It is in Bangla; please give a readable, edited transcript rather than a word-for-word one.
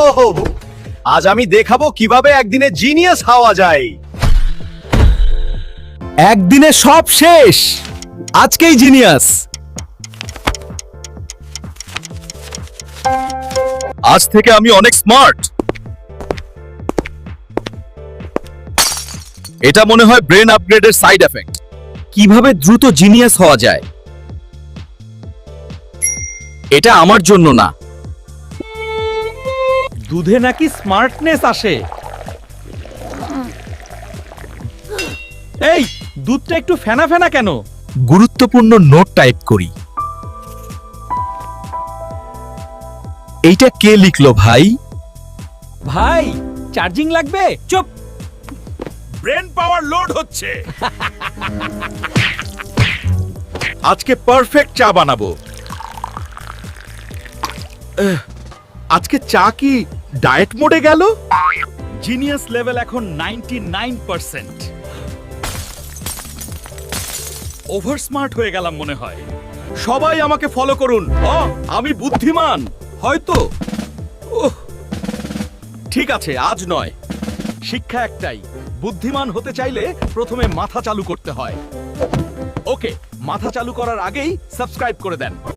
ওহো, আজ আমি দেখাবো কিভাবে একদিনে জিনিয়াস হওয়া যায়। একদিনে সব শেষ, আজকেই জিনিয়াস। আজ থেকে আমি অনেক স্মার্ট। এটা মনে হয় ব্রেন আপগ্রেডের সাইড এফেক্ট। কিভাবে দ্রুত জিনিয়াস হওয়া যায়? এটা আমার জন্য না। দুধে নাকি স্মার্টনেস আসে। এই দুধটা একটু ফেনা ফেনা কেন? গুরুত্বপূর্ণ নোট টাইপ করি। এইটা কে লিখলো ভাই? ভাই চার্জিং লাগবে। চুপ। ব্রেন পাওয়ার লোড হচ্ছে। আজকে পারফেক্ট চা বানাবো। আজকে চা কি ডায়েট মোডে গেল? জিনিয়াস লেভেল এখন 99%। ওভার স্মার্ট হয়ে গেলাম মনে হয়। সবাই আমাকে ফলো করুন। আমি বুদ্ধিমান হয়তো। ঠিক আছে, আজ নয়। শিক্ষা একটাই, বুদ্ধিমান হতে চাইলে প্রথমে মাথা চালু করতে হয়। ওকে, মাথা চালু করার আগেই সাবস্ক্রাইব করে দেন।